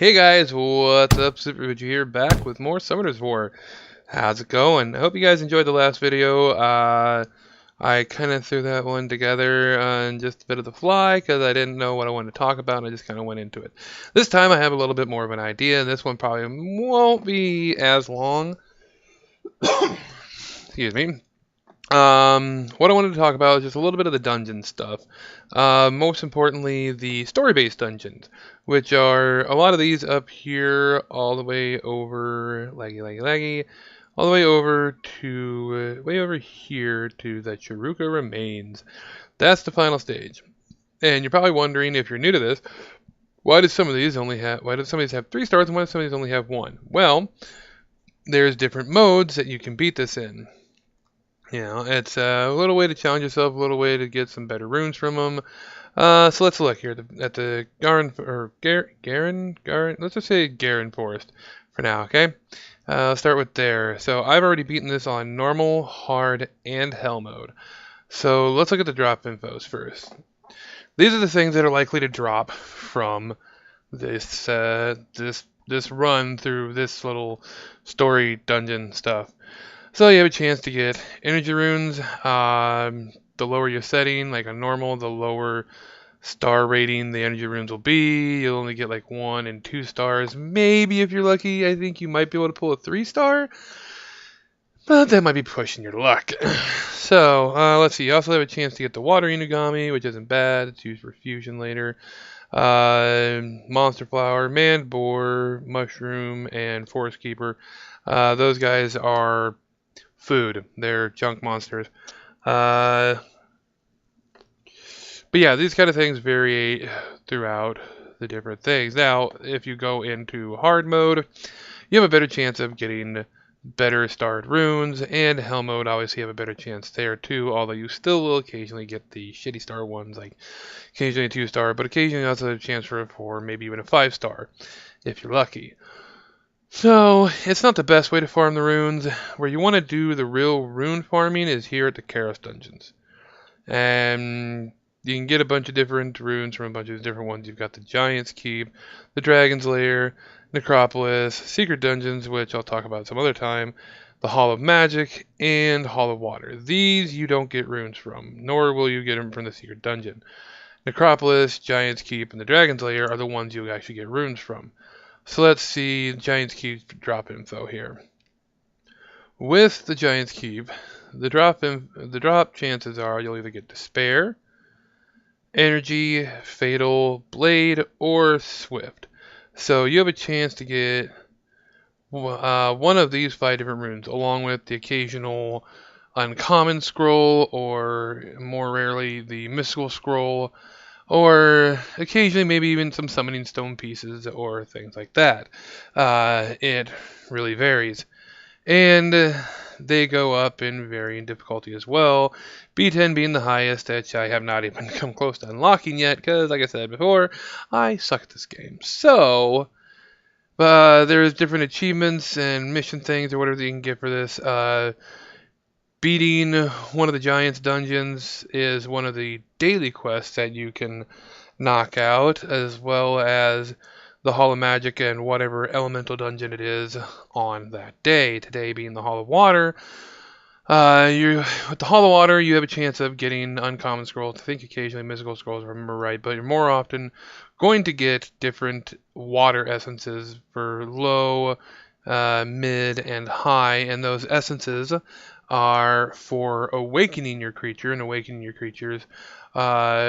Hey guys, what's up? Super Vidya here, back with more Summoners War. How's it going? I hope you guys enjoyed the last video. I kind of threw that one together on just a bit of the fly because I didn't know what I wanted to talk about, and I just kind of went into it. This time I have a little bit more of an idea, and this one probably won't be as long. Excuse me. What I wanted to talk about is just a little bit of the dungeon stuff. Most importantly, the story-based dungeons, which are a lot of these up here, all the way over, laggy, all the way over to, way over here to the Chiruka Remains. That's the final stage. And you're probably wondering, if you're new to this, why do some of these have 3 stars and why do some of these only have 1? Well, there's different modes that you can beat this in. You know, it's a little way to challenge yourself, a little way to get some better runes from them. So let's look here at the Garen, let's just say Garen Forest for now, okay? Let's start with there. So I've already beaten this on normal, hard, and hell mode. So let's look at the drop infos first. These are the things that are likely to drop from this this run through this little story dungeon stuff. So you have a chance to get energy runes. The lower your setting, like a normal, the lower star rating the energy runes will be. You'll only get like 1 and 2 stars. Maybe if you're lucky, I think you might be able to pull a 3-star. But that might be pushing your luck. So, let's see. You also have a chance to get the water Inugami, which isn't bad. It's used for fusion later. Monster Flower, Man Boar, Mushroom, and Forest Keeper. Those guys are food. They're junk monsters. But yeah, these kind of things vary throughout the different things. Now, if you go into hard mode, you have a better chance of getting better starred runes, and hell mode obviously have a better chance there too, although you still will occasionally get the shitty star ones, like occasionally a 2-star, but occasionally also have a chance for a 4, maybe even a 5-star, if you're lucky. So, it's not the best way to farm the runes. Where you want to do the real rune farming is here at the Karos dungeons. And you can get a bunch of different runes from a bunch of different ones. You've got the Giant's Keep, the Dragon's Lair, Necropolis, Secret Dungeons, which I'll talk about some other time, the Hall of Magic, and Hall of Water. These you don't get runes from, nor will you get them from the Secret Dungeon. Necropolis, Giant's Keep, and the Dragon's Lair are the ones you actually get runes from. So let's see Giant's Keep drop info here. With the Giant's Keep, the drop chances are you'll either get Despair, Energy, Fatal, Blade, or Swift. So you have a chance to get one of these 5 different runes, along with the occasional uncommon scroll, or more rarely the mystical scroll, or occasionally maybe even some summoning stone pieces or things like that. It really varies. And they go up in varying difficulty as well. B10 being the highest, which I have not even come close to unlocking yet, because like I said before, I suck at this game. So, there's different achievements and mission things or whatever you can get for this. Beating one of the Giants dungeons is one of the daily quests that you can knock out, as well as the Hall of Magic and whatever elemental dungeon it is on that day. Today being the Hall of Water. With the Hall of Water, you have a chance of getting uncommon scrolls. I think occasionally mystical scrolls, if I remember right, but you're more often going to get different water essences for low, mid, and high, and those essences are for awakening your creature, and awakening your creatures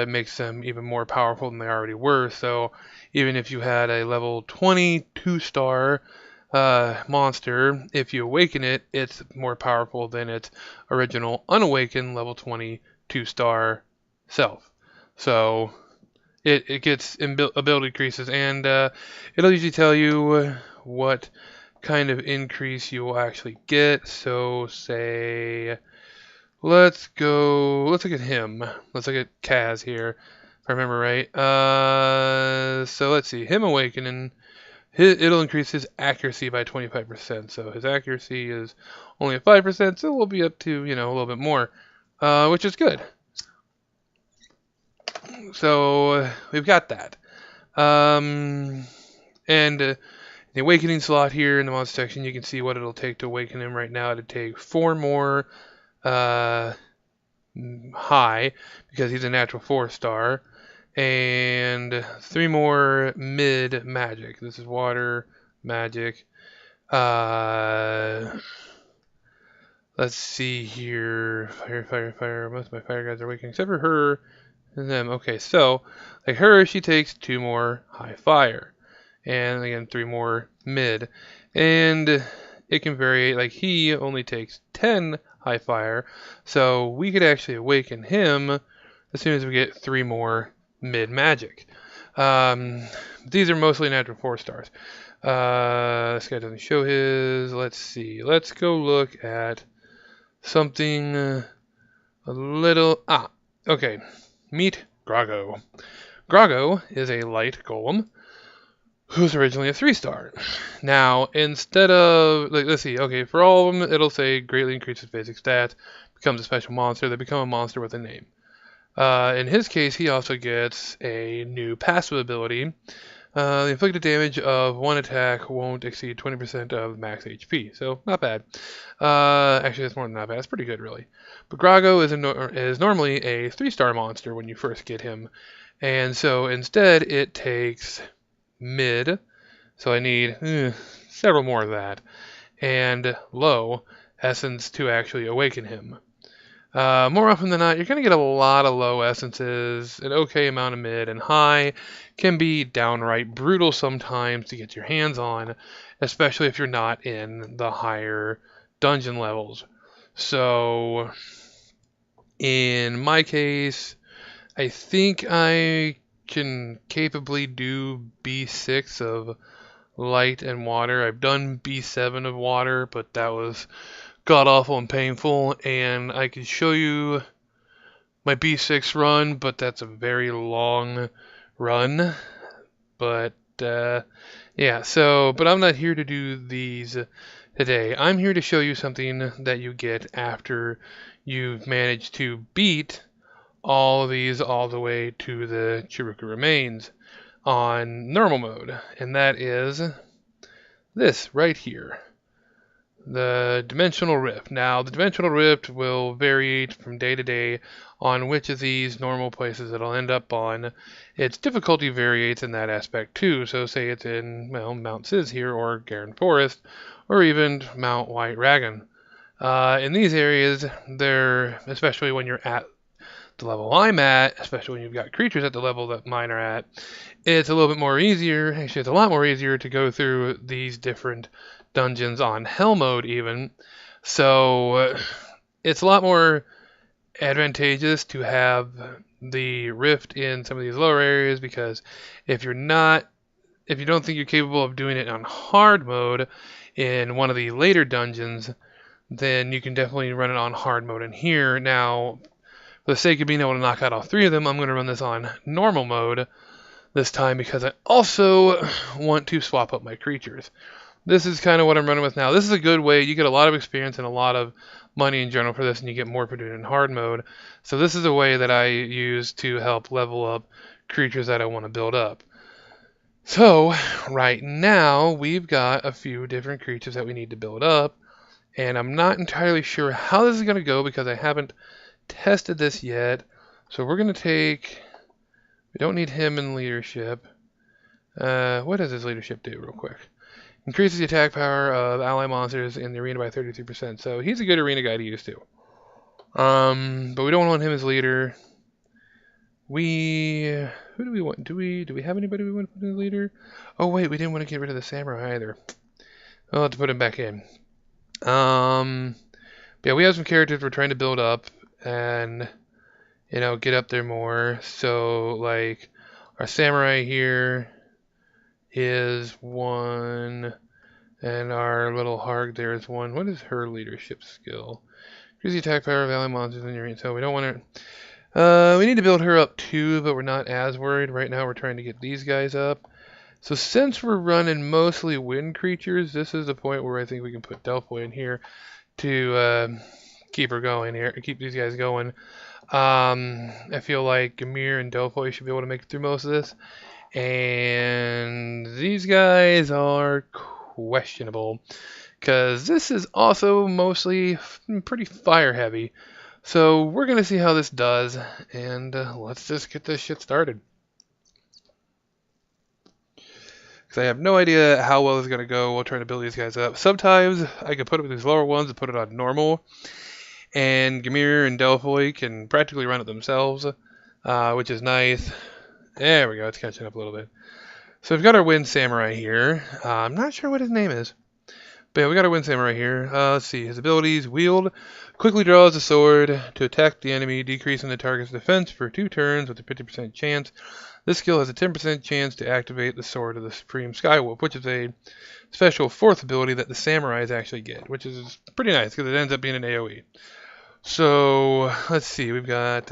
makes them even more powerful than they already were. So even if you had a level 22-star monster, if you awaken it, it's more powerful than its original unawakened level 22-star self. So it gets ability increases, and it'll usually tell you what kind of increase you will actually get. So say, let's look at him. Let's look at Kaz here, if I remember right. So let's see, him awakening, it'll increase his accuracy by 25%. So his accuracy is only at 5%, so we'll be up to, a little bit more, which is good. So we've got that. And the awakening slot here in the mod section, you can see what it'll take to awaken him right now. It'd take 4 more uh, high, because he's a natural 4-star, and 3 more mid magic. This is water, magic. Let's see here. Fire. Most of my fire guys are awakening, except for her and them. Okay, so, like her, she takes 2 more high fire. And again, 3 more mid. And it can vary, like he only takes 10 high fire, so we could actually awaken him as soon as we get 3 more mid magic. These are mostly natural 4-stars. This guy doesn't show his. Let's see. Let's go look at something a little. Okay. Meet Grago. Grago is a light golem who's originally a 3-star. Now, instead of, like, let's see, okay, for all of them, it'll say greatly increases basic stats, becomes a special monster, they become a monster with a name. In his case, he also gets a new passive ability. The inflicted damage of one attack won't exceed 20% of max HP, so not bad. Actually, that's more than not bad. It's pretty good, really. But Grago is normally a 3-star monster when you first get him, and so instead it takes mid, so I need several more of that, and low essence to actually awaken him. More often than not, you're going to get a lot of low essences, an okay amount of mid, and high can be downright brutal sometimes to get your hands on, especially if you're not in the higher dungeon levels. So, in my case, I think I can capably do B6 of light and water. I've done B7 of water, but that was god-awful and painful, and I can show you my B6 run, but that's a very long run. But, yeah, so, but I'm not here to do these today. I'm here to show you something that you get after you've managed to beat all of these all the way to the Chiruka Remains on normal mode, and that is this right here, the Dimensional Rift. Now, the Dimensional Rift will vary from day to day on which of these normal places it'll end up on. Its difficulty varies in that aspect too, so say it's in, well, Mount Sis here, or Garen Forest, or even Mount White Dragon. In these areas, they're, especially when you're at the level I'm at, especially when you've got creatures at the level that mine are at, it's a little bit more easier, actually it's a lot more easier to go through these different dungeons on hell mode even. So it's a lot more advantageous to have the rift in some of these lower areas, because if you don't think you're capable of doing it on hard mode in one of the later dungeons, then you can definitely run it on hard mode in here. Now, for the sake of being able to knock out all 3 of them, I'm going to run this on normal mode this time, because I also want to swap up my creatures. This is kind of what I'm running with now. This is a good way. You get a lot of experience and a lot of money in general for this, and you get more for doing it in hard mode. So this is a way that I use to help level up creatures that I want to build up. So right now we've got a few different creatures that we need to build up, and I'm not entirely sure how this is going to go because I haven't tested this yet. So we're going to take, we don't need him in leadership. What does his leadership do real quick? Increases the attack power of ally monsters in the arena by 33%. So he's a good arena guy to use too. But we don't want him as leader. Who do we want? Do we have anybody we want to put as leader? Oh wait, we didn't want to get rid of the samurai either. I'll have to put him back in. But yeah, we have some characters we're trying to build up and, you know, get up there more. So like our samurai here is 1, and our little Harg there is 1. What is her leadership skill? Increase the attack power of ally monsters in your arena. So we don't want her. We need to build her up too, but we're not as worried. Right now we're trying to get these guys up. So since we're running mostly wind creatures, this is the point where I think we can put Delphi in here to keep her going here, keep these guys going. I feel like Gamir and Delphi should be able to make it through most of this. And these guys are questionable because this is also mostly pretty fire heavy. So we're going to see how this does, and let's just get this shit started. Because I have no idea how well it's going to go while trying to build these guys up. Sometimes I can put it with these lower ones and put it on normal, and Gamir and Delphoy can practically run it themselves, which is nice. There we go, it's catching up a little bit. So we've got our Wind Samurai here. I'm not sure what his name is. But yeah, we got our Wind Samurai here. Let's see. His abilities: wield, quickly draws a sword to attack the enemy, decreasing the target's defense for 2 turns with a 50% chance. This skill has a 10% chance to activate the Sword of the Supreme Skywolf, which is a special 4th ability that the samurais actually get, which is pretty nice because it ends up being an AoE. So let's see. We've got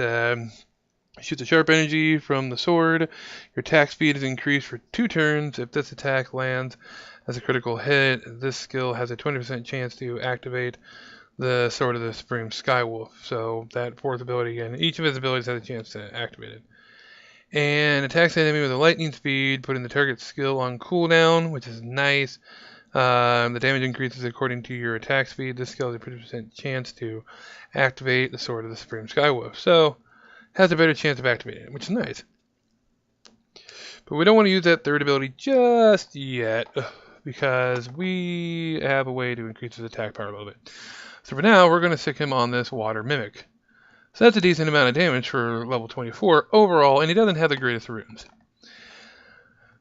shoots a sharp energy from the sword. Your attack speed is increased for 2 turns. If this attack lands as a critical hit, this skill has a 20% chance to activate the Sword of the Supreme Skywolf. So that 4th ability, again, each of his abilities has a chance to activate it. And attacks the enemy with a lightning speed, putting the target's skill on cooldown, which is nice. The damage increases according to your attack speed. This skill has a 50% chance to activate the Sword of the Supreme Skywolf. So has a better chance of activating it, which is nice. But we don't want to use that 3rd ability just yet, because we have a way to increase his attack power a little bit. So for now, we're going to stick him on this Water Mimic. So that's a decent amount of damage for level 24 overall, and he doesn't have the greatest runes.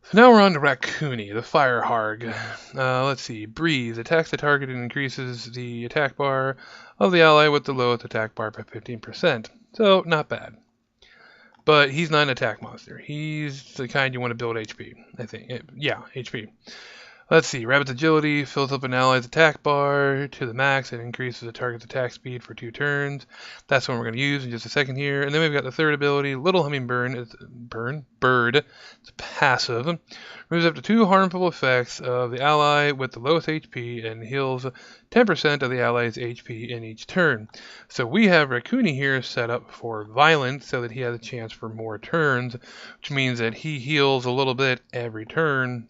So now we're on to Raccoony, the Fire Harg. Let's see. Breeze attacks the target and increases the attack bar of the ally with the lowest attack bar by 15%. So, not bad. But he's not an attack monster. He's the kind you want to build HP, I think. Yeah, HP. Let's see. Rabbit's agility fills up an ally's attack bar to the max and increases the target's attack speed for 2 turns. That's what we're going to use in just a second here. And then we've got the 3rd ability, Little Hummingbird. Bird. It's passive. Removes up to 2 harmful effects of the ally with the lowest HP and heals 10% of the ally's HP in each turn. So we have Raccoony here set up for violence so that he has a chance for more turns, which means that he heals a little bit every turn,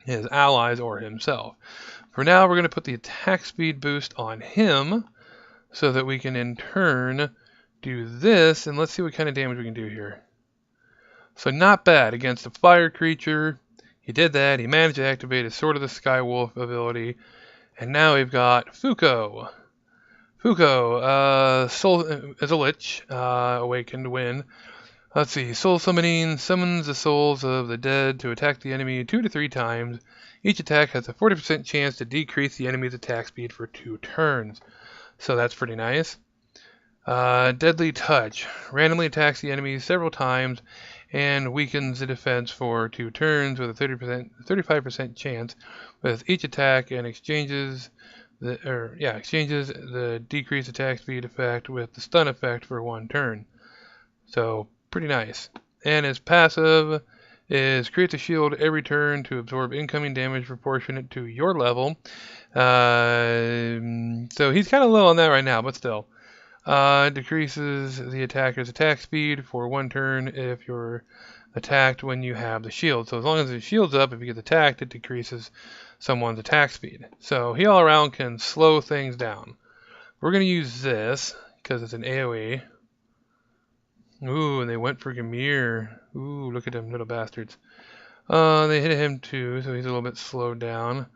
his allies or himself. For now, we're going to put the attack speed boost on him so that we can in turn do this, and let's see what kind of damage we can do here. So not bad against a fire creature. He did that. He managed to activate his Sword of the Skywolf ability, and now we've got Fuko. Fuko, soul as a lich, awakened win. Let's see, soul summoning summons the souls of the dead to attack the enemy 2 to 3 times. Each attack has a 40% chance to decrease the enemy's attack speed for 2 turns. So that's pretty nice. Deadly Touch randomly attacks the enemy several times and weakens the defense for 2 turns with a 35% chance with each attack, and exchanges the decreased attack speed effect with the stun effect for 1 turn. So pretty nice. And his passive is creates a shield every turn to absorb incoming damage proportionate to your level. So he's kind of low on that right now, but still. Decreases the attacker's attack speed for 1 turn if you're attacked when you have the shield. So as long as the shield's up, if you get attacked, it decreases someone's attack speed. So he all around can slow things down. We're going to use this because it's an AoE. Ooh, and they went for Gamir. Ooh, look at them little bastards. They hit him too, so he's a little bit slowed down.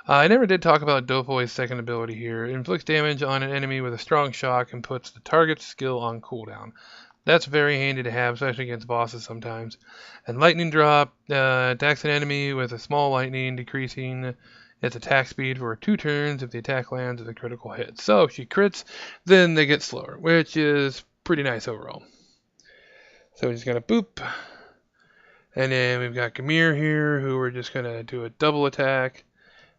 I never did talk about Dofoy's 2nd ability here. It inflicts damage on an enemy with a strong shock and puts the target's skill on cooldown. That's very handy to have, especially against bosses sometimes. And Lightning Drop attacks an enemy with a small lightning, decreasing its attack speed for 2 turns if the attack lands as a critical hit. So if she crits, then they get slower, which is pretty nice overall. So we're just going to boop. And then we've got Gamir here, who we're just going to do a double attack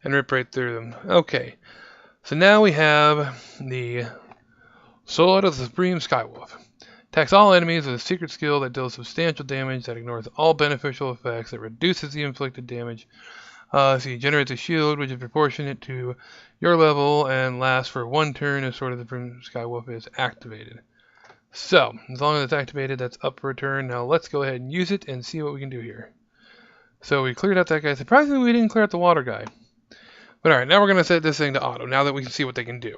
and rip right through them. Okay. So now we have the Sword of the Supreme Skywolf. Attacks all enemies with a secret skill that deals substantial damage, that ignores all beneficial effects, that reduces the inflicted damage. So he generates a shield which is proportionate to your level and lasts for 1 turn if Sword of the Supreme Skywolf is activated. So, as long as it's activated, that's up for a turn. Now let's go ahead and use it and see what we can do here. So we cleared out that guy. Surprisingly, we didn't clear out the water guy. But alright, now we're going to set this thing to auto, now that we can see what they can do.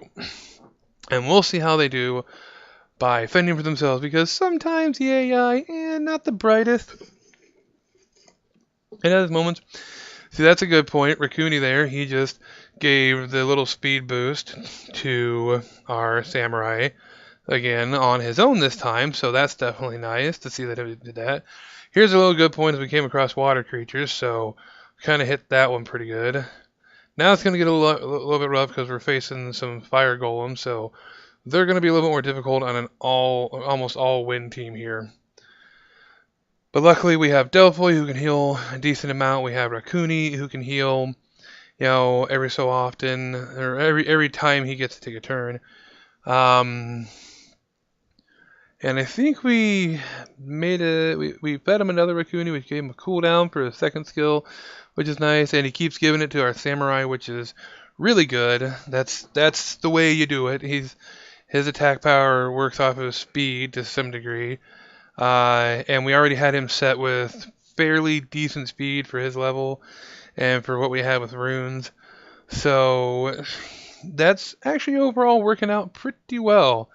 And we'll see how they do by fending for themselves, because sometimes the AI, not the brightest. It has moments. See, that's a good point. Raccoony there, he just gave the little speed boost to our samurai again on his own this time, so that's definitely nice to see that he did that. Here's a little good point as we came across water creatures, so kind of hit that one pretty good. Now it's going to get a little bit rough because we're facing some fire golems, so they're going to be a little bit more difficult on an almost all wind team here. But luckily we have Delphi who can heal a decent amount. We have Raccoony who can heal, every so often, or every time he gets to take a turn. And I think we fed him another Raccoony, which gave him a cooldown for his second skill, which is nice. And he keeps giving it to our samurai, which is really good. That's the way you do it. His attack power works off of speed to some degree. And we already had him set with fairly decent speed for his level and for what we had with runes. So that's actually overall working out pretty well.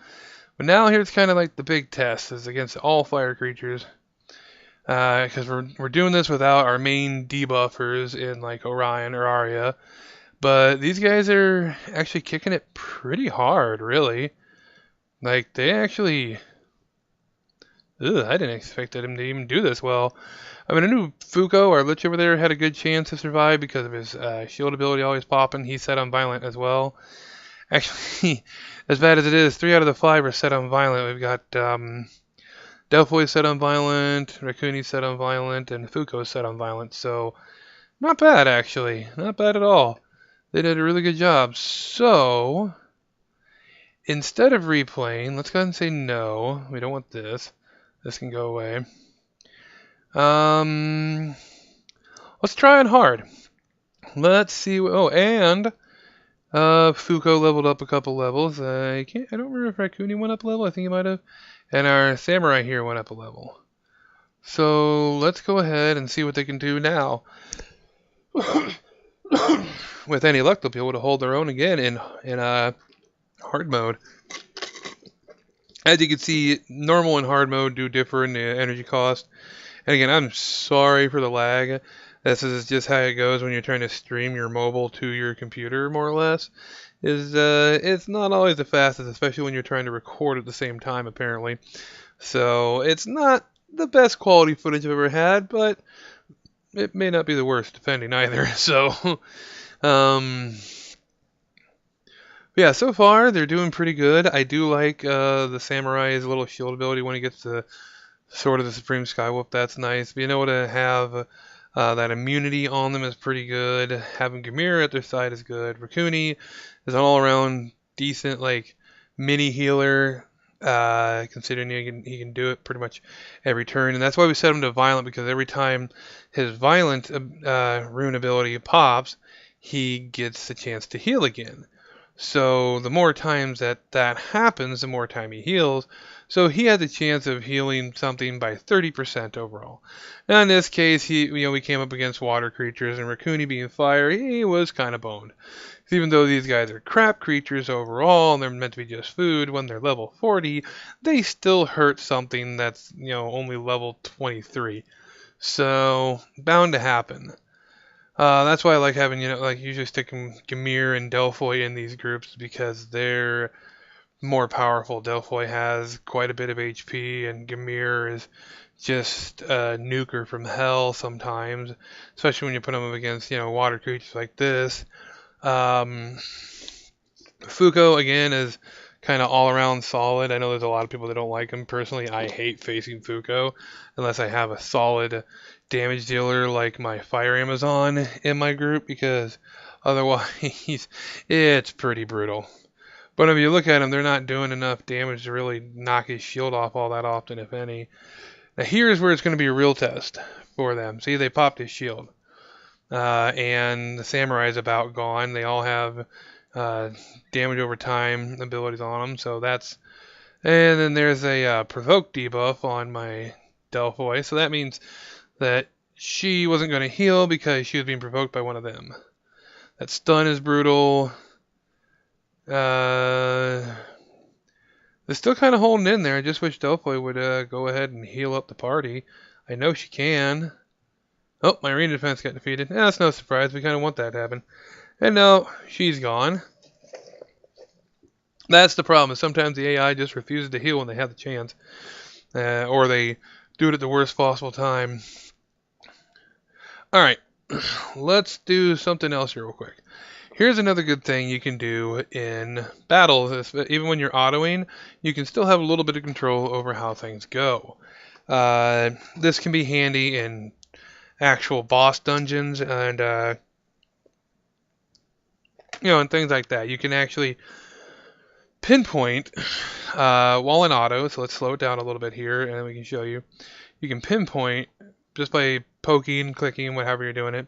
But now here's kind of like the big test, is against all fire creatures. Because we're doing this without our main debuffers in like Orion or Arya. But these guys are actually kicking it pretty hard, really. Like, they actually... I didn't expect him to even do this well. I mean, I knew Fuko, our Lich over there, had a good chance to survive because of his shield ability always popping. He's set on Violent as well. Actually, as bad as it is, 3 out of the 5 are set on Violent. We've got Delphi set on Violent, Raccoony set on Violent, and Fuko set on Violent. So, not bad, actually. Not bad at all. They did a really good job. So, instead of replaying, let's go ahead and say no. We don't want this. This can go away. Let's try on hard. Let's see. And Fuko leveled up a couple levels. I don't remember if Raccoony went up a level. I think he might have. And our samurai here went up a level. So let's go ahead and see what they can do now. With any luck, they'll be able to hold their own again in hard mode. As you can see, normal and hard mode do differ in the energy cost. And again, I'm sorry for the lag. This is just how it goes when you're trying to stream your mobile to your computer, more or less. It's not always the fastest, especially when you're trying to record at the same time, apparently. So it's not the best quality footage I've ever had, but it may not be the worst, depending either. So, yeah, so far they're doing pretty good. I do like the samurai's little shield ability when he gets to sort of the Supreme Skywolf. That's nice. Being able to have that immunity on them is pretty good. Having Gamira at their side is good. Raccoony is an all-around decent, like, mini healer, considering he can do it pretty much every turn. And that's why we set him to Violent, because every time his Violent rune ability pops, he gets the chance to heal again. So the more times that happens, the more time he heals. So he had the chance of healing something by 30% overall. Now in this case, we came up against water creatures, and Raccoony being fire, he was kind of boned. Even though these guys are crap creatures overall, and they're meant to be just food, when they're level 40, they still hurt something that's, only level 23. So, bound to happen. That's why I like having, usually sticking Gamir and Delphi in these groups, because they're more powerful. Delphi has quite a bit of HP, and Gamir is just a nuker from hell sometimes, especially when you put him up against, water creatures like this. Fuko, again, is kind of all-around solid. I know there's a lot of people that don't like him. Personally, I hate facing Fuko unless I have a solid damage dealer like my Fire Amazon in my group, because otherwise it's pretty brutal. But if you look at them, they're not doing enough damage to really knock his shield off all that often, if any. Now here's where it's going to be a real test for them. See, they popped his shield. And the samurai's about gone. They all have damage over time abilities on them, so that's... And then there's a provoke debuff on my Delphi, so that means that she wasn't going to heal because she was being provoked by one of them. That stun is brutal. They're still kind of holding in there. I just wish Delphi would go ahead and heal up the party. I know she can. Oh, my arena defense got defeated. That's no surprise. We kind of want that to happen. And now she's gone. That's the problem. Is sometimes the AI just refuses to heal when they have the chance. Or they do it at the worst possible time. Alright, let's do something else here real quick. Here's another good thing you can do in battles. Even when you're autoing, you can still have a little bit of control over how things go. This can be handy in actual boss dungeons and and things like that. You can actually pinpoint while in auto. So let's slow it down a little bit here, and we can show you. You can pinpoint just by poking, clicking, whatever you're doing it,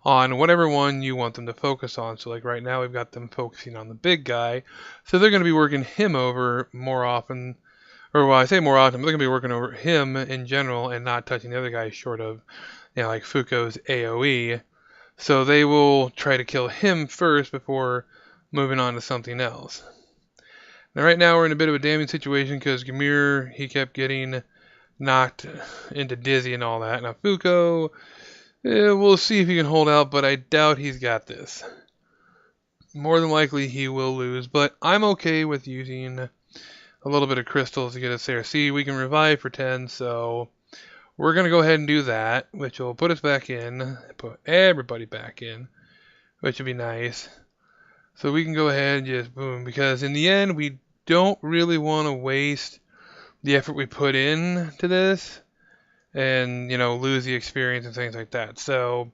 on whatever one you want them to focus on. So like right now we've got them focusing on the big guy. So they're going to be working him over more often. Or well, I say more often, but they're going to be working over him in general and not touching the other guy short of, like Fuko's AoE. So they will try to kill him first before moving on to something else. Now right now we're in a bit of a damning situation because Gamir, he kept getting knocked into dizzy and all that. Now Fuko, we'll see if he can hold out, but I doubt he's got this. More than likely he will lose, but I'm okay with using a little bit of crystals to get us there. See, we can revive for 10, so we're going to go ahead and do that, which will put us back in, put everybody back in, which would be nice. So we can go ahead and just boom, because in the end, we don't really want to waste the effort we put in to this and, lose the experience and things like that. So,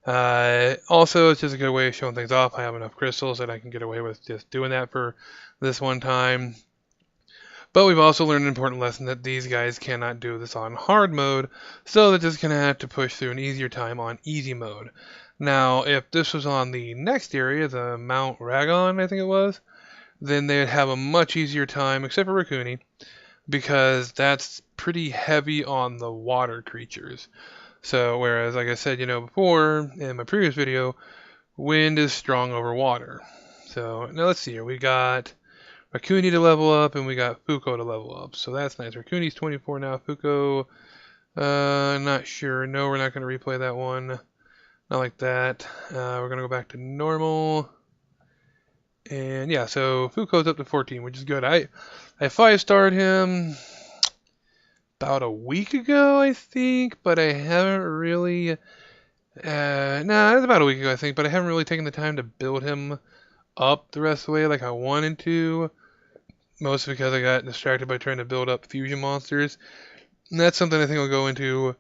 also, it's just a good way of showing things off. I have enough crystals that I can get away with just doing that for this one time. But we've also learned an important lesson that these guys cannot do this on hard mode, so they're just going to have to push through an easier time on easy mode. Now, if this was on the next area, the Mount Ragon, I think it was, then they'd have a much easier time, except for Rakuni, because that's pretty heavy on the water creatures. So, whereas, like I said, before, in my previous video, wind is strong over water. So, now let's see here. We got Rakuni to level up, and we got Fuko to level up. So that's nice. Rakuni's 24 now. Fuko, not sure. No, we're not going to replay that one. Not like that. We're going to go back to normal. And yeah, so Fuko's up to 14, which is good. I 5-starred him about a week ago, I think, but I haven't really... it was about a week ago, I think, but I haven't really taken the time to build him up the rest of the way like I wanted to. Mostly because I got distracted by trying to build up fusion monsters. And that's something I think I'll go into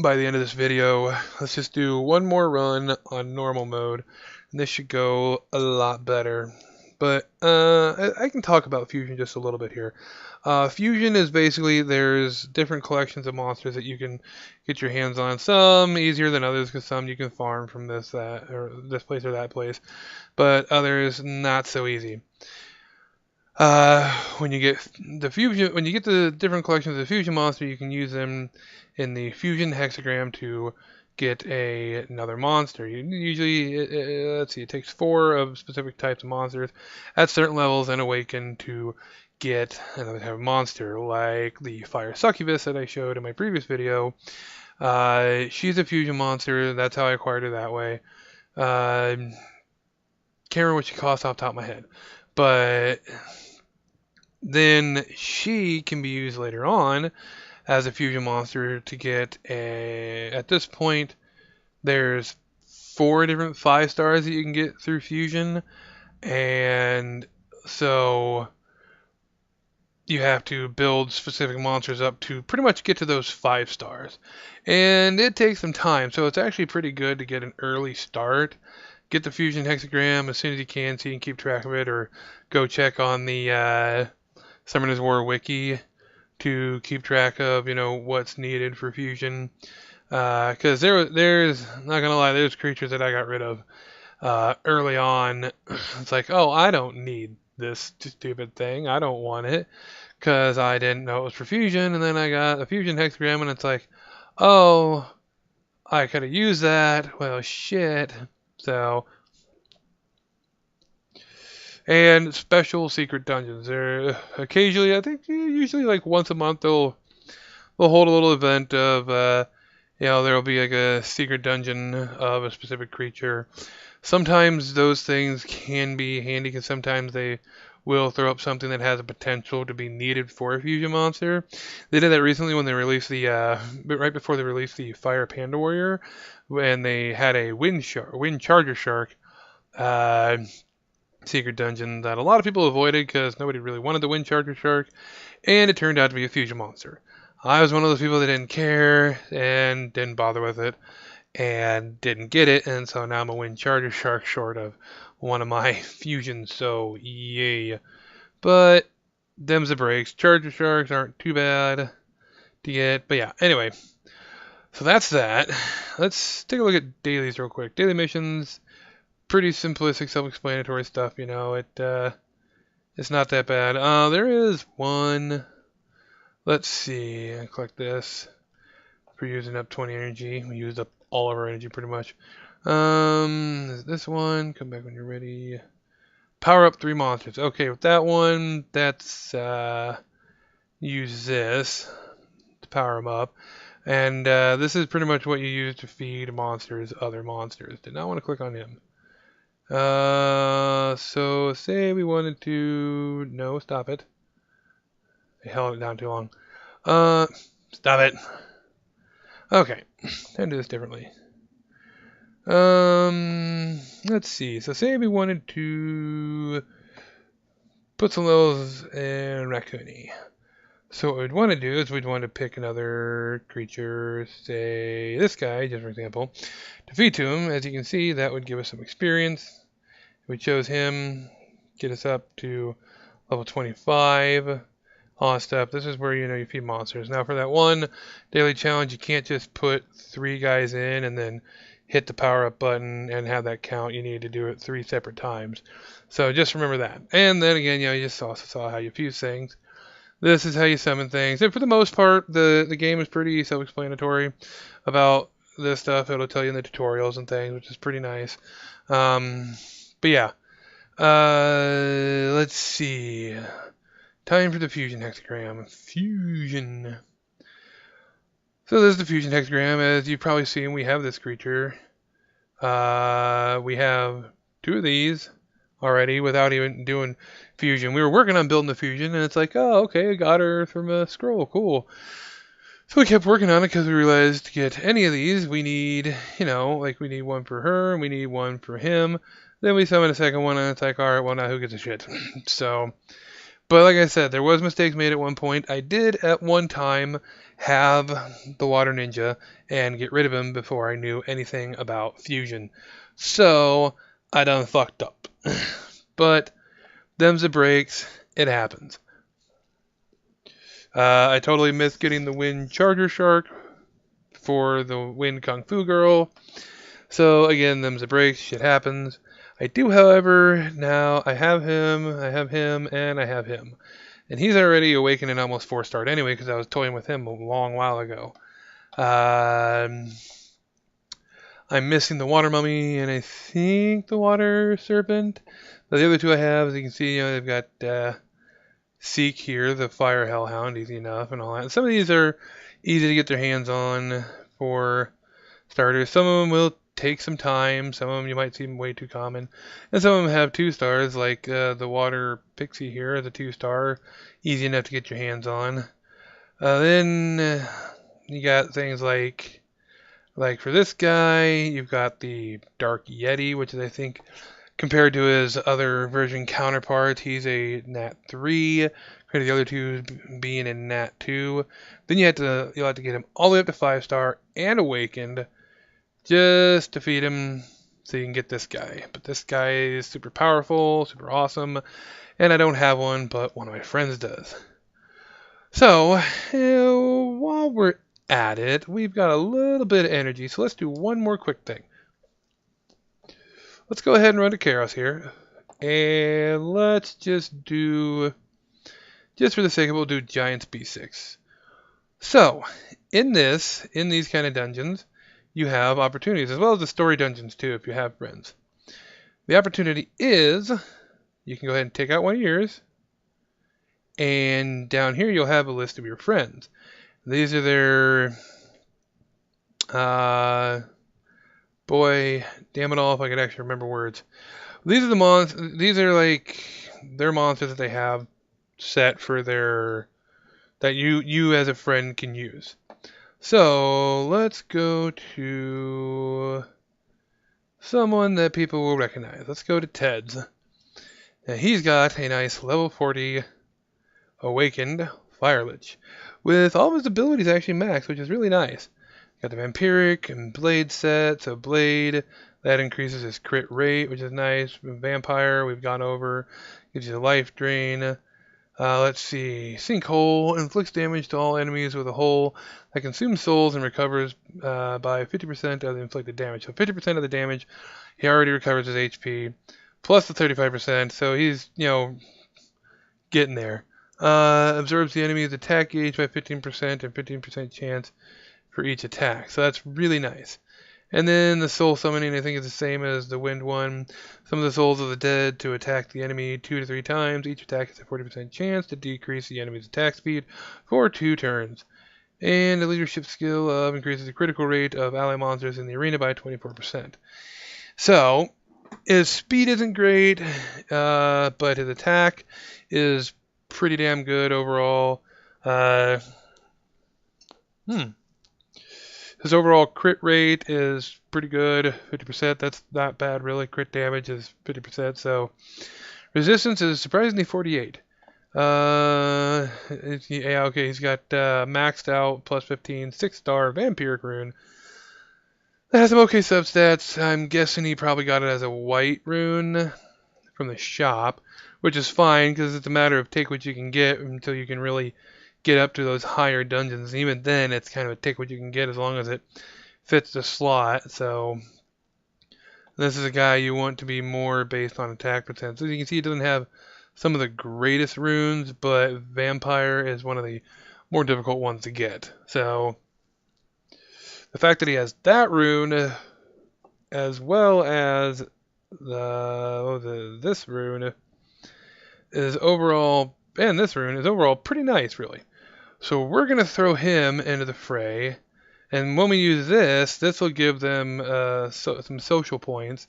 by the end of this video. Let's just do one more run on normal mode, and this should go a lot better. But I can talk about fusion just a little bit here. Fusion is basically, there's different collections of monsters that you can get your hands on. Some easier than others, because some you can farm from this place or that place, but others not so easy. When you get the different collections of the fusion monster, you can use them in the fusion hexagram to get another monster. Usually, let's see, it takes 4 of specific types of monsters at certain levels and awaken to get another type of monster, like the fire succubus that I showed in my previous video. She's a fusion monster. That's how I acquired her that way. Can't remember what she costs off the top of my head, but then she can be used later on as a fusion monster to get at this point, there's 4 different 5-stars that you can get through fusion, and so you have to build specific monsters up to pretty much get to those 5 stars. And it takes some time, so it's actually pretty good to get an early start. Get the fusion hexagram as soon as you can so you can keep track of it, or go check on the Summoners War wiki to keep track of, what's needed for fusion. Because there's, not gonna lie, there's creatures that I got rid of early on. It's like, oh, I don't need this stupid thing. I don't want it, because I didn't know it was for fusion. And then I got a fusion hexagram, and it's like, oh, I could have used that. Well, shit. So, and special secret dungeons. They're occasionally, I think, usually like once a month, they'll hold a little event of, there'll be like a secret dungeon of a specific creature. Sometimes those things can be handy because sometimes they will throw up something that has a potential to be needed for a fusion monster. They did that recently when they released right before they released the Fire Panda Warrior, when they had a Wind Charger Shark uh, secret dungeon that a lot of people avoided because nobody really wanted the Wind Charger Shark, and it turned out to be a fusion monster. I was one of those people that didn't care and didn't bother with it and didn't get it, and so now I'm a Wind Charger Shark short of one of my fusions, so yay. But them's the breaks. Charger Sharks aren't too bad to get, but yeah, anyway. So that's that. Let's take a look at dailies real quick. Daily missions, pretty simplistic, self-explanatory stuff, it's not that bad. There is one, let's see, I click this. For using up 20 energy. We used up all of our energy pretty much. This one, come back when you're ready. Power up 3 monsters. Okay, with that one, that's, use this to power them up. And this is pretty much what you use to feed monsters, other monsters. Did not want to click on him. So say we wanted to, no, stop it. I held it down too long. Stop it. Okay, time to do this differently. Let's see. So say we wanted to put some levels in Raccoony. So what we'd want to do is we'd want to pick another creature, say this guy, just for example, to feed to him. As you can see, that would give us some experience. If we chose him, get us up to level 25. On step. This is where you feed monsters. Now for that one daily challenge, you can't just put 3 guys in and then hit the power up button and have that count. You need to do it 3 separate times. So just remember that. And then again, you just also saw how you fuse things. This is how you summon things. And for the most part, the game is pretty self-explanatory about this stuff. It'll tell you in the tutorials and things, which is pretty nice. But yeah. Let's see. Time for the fusion hexagram. Fusion. So this is the fusion hexagram. As you've probably seen, we have this creature. We have 2 of these already without even doing fusion. We were working on building the fusion, and it's like, oh, okay, I got her from a scroll. Cool. So we kept working on it because we realized to get any of these, we need, we need one for her, and we need one for him. Then we summon a second one, and it's like, all right, well, now who gives a shit? So... But like I said, there was mistakes made at one point. I did at one time have the Water Ninja and get rid of him before I knew anything about fusion. So I done fucked up. But them's the breaks. It happens. I totally missed getting the Wind Charger Shark for the Wind Kung Fu Girl. So again, them's the breaks. Shit happens. I do, however, now I have him, and I have him. And he's already awakened and almost 4-starred anyway, because I was toying with him a long while ago. I'm missing the Water Mummy, and I think the Water Serpent. But the other 2 I have, as you can see, they've got Seek here, the Fire Hellhound, easy enough, and all that. And some of these are easy to get their hands on for starters. Some of them will take some time. Some of them you might see way too common. And some of them have 2 stars, like the Water Pixie here is a 2-star. Easy enough to get your hands on. Then you got things like for this guy, you've got the Dark Yeti, which is, I think, compared to his other version counterparts, he's a Nat 3, compared to the other 2 being a Nat 2. Then you'll have to get him all the way up to 5-star and awakened, just to feed him so you can get this guy. But this guy is super powerful, super awesome, and I don't have one, but one of my friends does. So, while we're at it, we've got a little bit of energy, so let's do one more quick thing. Let's go ahead and run to Chaos here, and let's just do, just for the sake of it, we'll do Giants B6. So, in these kind of dungeons, you have opportunities, as well as the story dungeons too, if you have friends. The opportunity is, you can go ahead and take out one of yours, and down here you'll have a list of your friends. These are their, boy, damn it all if I could actually remember words. These are the these are like their monsters that they have set for their, that you as a friend can use. So let's go to someone that people will recognize. Let's go to Ted's. Now he's got a nice level 40 awakened Fire Lich with all of his abilities actually maxed, which is really nice. Got the Vampiric and Blade set, so Blade, that increases his crit rate, which is nice. Vampire, we've gone over, gives you a life drain. Let's see, Sinkhole inflicts damage to all enemies with a hole that consumes souls and recovers by 50% of the inflicted damage. So 50% of the damage, he already recovers his HP, plus the 35%, so he's, getting there. Absorbs the enemy's attack gauge by 15% and 15% chance for each attack. So that's really nice. And then the soul summoning, I think, is the same as the wind one. Some of the souls of the dead to attack the enemy 2 to 3 times. Each attack has a 40% chance to decrease the enemy's attack speed for 2 turns. And the leadership skill of increases the critical rate of ally monsters in the arena by 24%. So his speed isn't great, but his attack is pretty damn good overall. His overall crit rate is pretty good, 50%. That's not bad, really. Crit damage is 50%. So resistance is surprisingly 48. Yeah, okay. He's got maxed out plus 15 6-star Vampiric rune. That has some okay substats. I'm guessing he probably got it as a white rune from the shop, which is fine because it's a matter of take what you can get until you can really get up to those higher dungeons. Even then, it's kind of a take what you can get as long as it fits the slot. So this is a guy you want to be more based on attack percent. So you can see he doesn't have some of the greatest runes, but Vampire is one of the more difficult ones to get. So the fact that he has that rune as well as this rune is overall, and this rune is overall pretty nice, really. So we're going to throw him into the fray, and when we use this will give them some social points,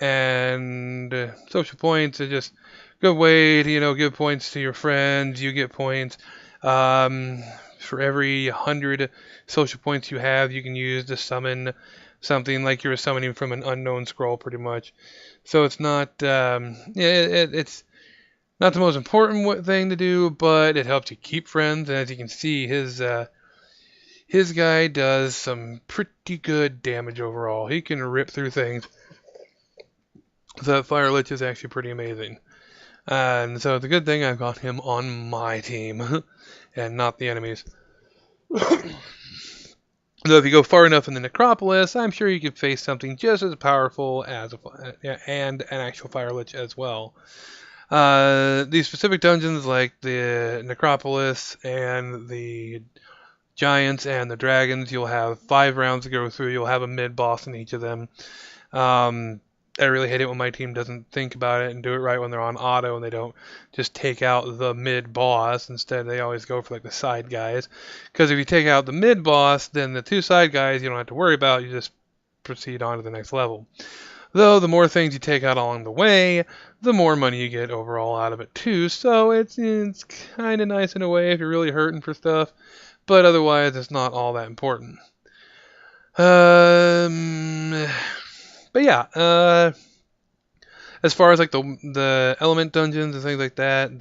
and social points are just a good way to, give points to your friends. You get points for every 100 social points you have, you can use to summon something like you were summoning from an unknown scroll, pretty much. So it's not, it's not the most important thing to do, but it helps you keep friends. And as you can see, his guy does some pretty good damage overall. He can rip through things. So that Fire Lich is actually pretty amazing. And so the good thing, I've got him on my team and not the enemies. Though if you go far enough in the Necropolis, I'm sure you could face something just as powerful as and an actual Fire Lich as well. These specific dungeons, like the Necropolis and the Giants and the Dragons, you'll have 5 rounds to go through. You'll have a mid-boss in each of them. I really hate it when my team doesn't think about it and do it right when they're on auto and they don't just take out the mid-boss. Instead, they always go for like the side guys. Because if you take out the mid-boss, then the 2 side guys you don't have to worry about. You just proceed on to the next level. Though the more things you take out along the way, the more money you get overall out of it too. So it's kind of nice in a way if you're really hurting for stuff. But otherwise, it's not all that important. But yeah, as far as like the element dungeons and things like that,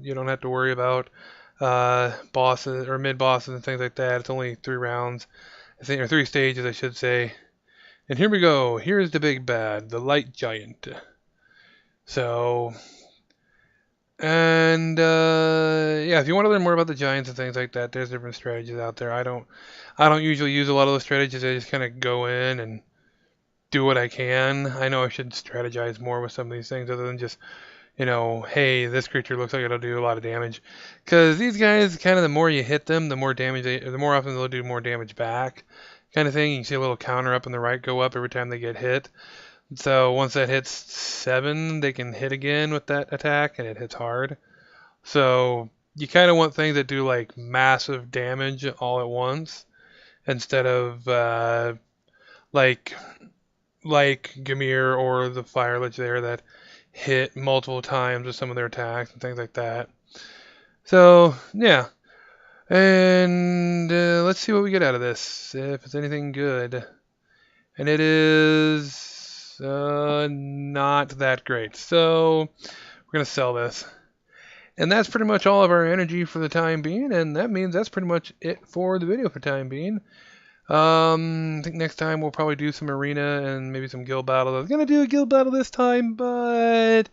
you don't have to worry about bosses or mid bosses and things like that. It's only 3 rounds, I think, or 3 stages, I should say. And here we go. Here's the big bad, the Light Giant. So, and yeah, if you want to learn more about the giants and things like that, there's different strategies out there. I don't usually use a lot of those strategies. I just kind of go in and do what I can. I know I should strategize more with some of these things other than just, hey, this creature looks like it'll do a lot of damage. Because these guys, kind of the more you hit them, the more damage the more often they'll do more damage back. kind of thing. You can see a little counter up on the right go up every time they get hit. So once that hits 7, they can hit again with that attack, and it hits hard. So you kind of want things that do like massive damage all at once instead of like Gamir or the Fire Lich there that hit multiple times with some of their attacks and things like that. So yeah, and let's see what we get out of this, if it's anything good. And it is not that great. So we're gonna sell this. And that's pretty much all of our energy for the time being, and that means that's pretty much it for the video for the time being. I think next time we'll probably do some arena and maybe some guild battle. I was gonna do a guild battle this time, but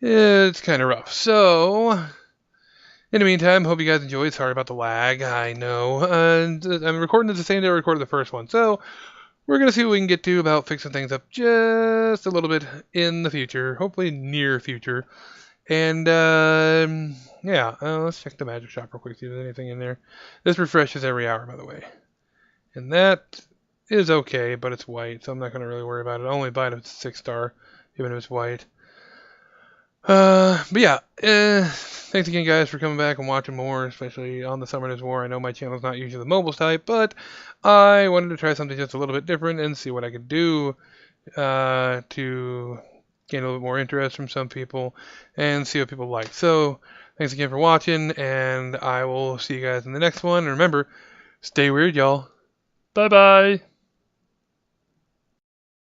it's kind of rough. So, in the meantime, hope you guys enjoyed. Sorry about the lag, I know. And I'm recording this the same day I recorded the first one, so we're gonna see what we can get to about fixing things up just a little bit in the future, hopefully near future. And yeah, let's check the magic shop real quick, see if there's anything in there. This refreshes every hour, by the way. And that is okay, but it's white, so I'm not going to really worry about it. I'll only buy it if it's 6-star, even if it's white. But yeah, thanks again, guys, for coming back and watching more, especially on the Summer News War. I know my channel's not usually the mobile type, but I wanted to try something just a little bit different and see what I could do to gain a little bit more interest from some people and see what people like. So, thanks again for watching, and I will see you guys in the next one. And remember, stay weird, y'all. Bye-bye.